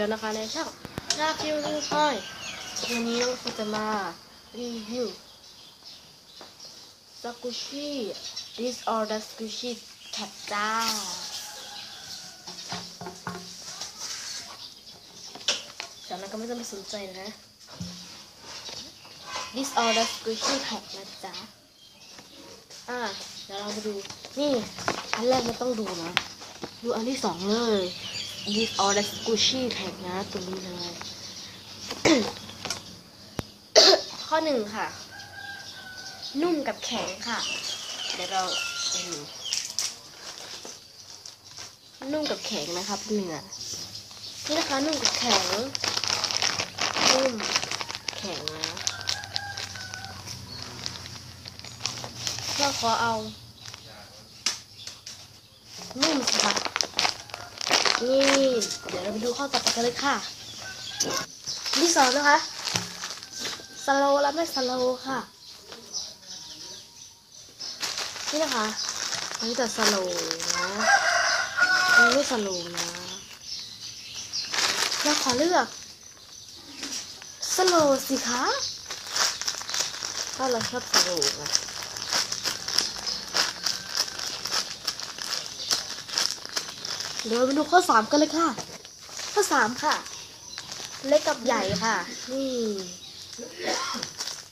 เดี๋ยวนะคะในช่องราคิวรีพอยวันนี้เราจะมารีวิวสกูชี่ This or the Squishy แท็กจ้าจากนั้นก็ไม่ต้องไปสนใจนะ This or the Squishy แท็กนะจ๊ะเดี๋ยวเรามาดูนี่อันแรกมันต้องดูนะดูอันที่สองเลย This or the Squishy แท็กนะตรงนี้เลย ข้อหนึ่งค่ะนุ่มกับแข็งค่ะเดี๋ยวเราไปดูนุ่มกับแข็งนะครับเนื้อนี่นะคะนุ่มกับแข็งนุ่มแข็งนะเราขอเอานุ่มสิคะนี่เดี๋ยวเราไปดูข้อต่อไปกันเลยค่ะที่สองนะคะสโลว์และไม่สโลว์ค่ะนี่นะคะอันนี้จะสโลว์นะอันนี้ไม่สโลว์นะเราขอเลือกสโลว์สิคะถ้าเราชอบสโลว์นะเดี๋ยวไปดูข้อ3กันเลยค่ะข้อ3ค่ะเล็กกับใหญ่ค่ะนี่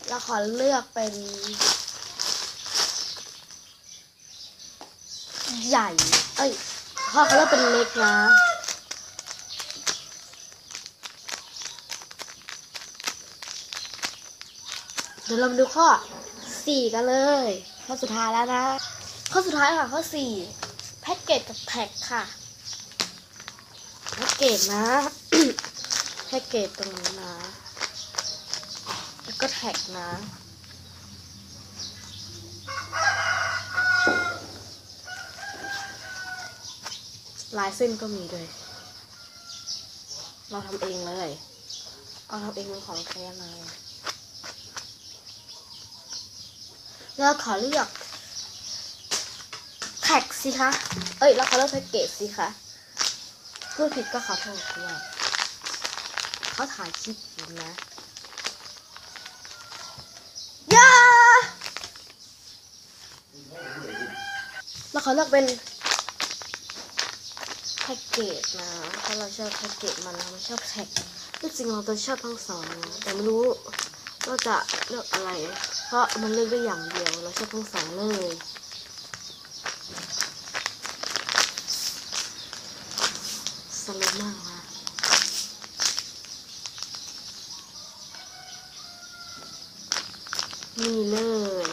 เราขอเลือกเป็นใหญ่เขาเลือกเป็นเล็กนะเดี๋ยวเรามาดูข้อ4กันเลยข้อสุดท้ายแล้วนะข้อสุดท้ายค่ะข้อ4แพ็กเกจกับแท็กค่ะแพ็กเกจนะ แพ็กเกจตรงนี้นะแล้วก็แท็กนะลายเส้นก็มีด้วยเราทำเองเลยเอาทำเองเป็นของแท้เลยเราขอเลือกแท็กสิคะเราขอเลือกแพ็กเกจสิคะพูดผิดก็ขอโทษด้วยเขาถ่ายคลิปอยู่นะเราขอเลือกเป็นแพ็กเกจนะเพราะเราชอบแพ็กเกจมันเราไม่ชอบแท็กที่จริงเราจะชอบทั้งสองนะแต่ไม่รู้ว่าจะเลือกอะไรเพราะมันเลือกได้อย่างเดียวเราชอบทั้งสองเลยสนุกมากนะนี่เลย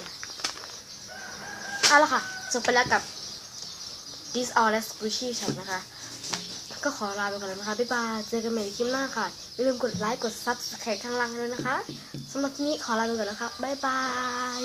เอาละค่ะจบไปแล้วกับ This All That Squishy Shop นะคะก็ขอลาไปก่อนเลยนะคะบ๊ายบายเจอกันใหม่ในคลิปหน้าค่ะอย่าลืมกดไลค์กด Subscribe ข้างล่างด้วยนะคะสำหรับที่นี้ขอลาไปก่อนนะคะบ๊ายบาย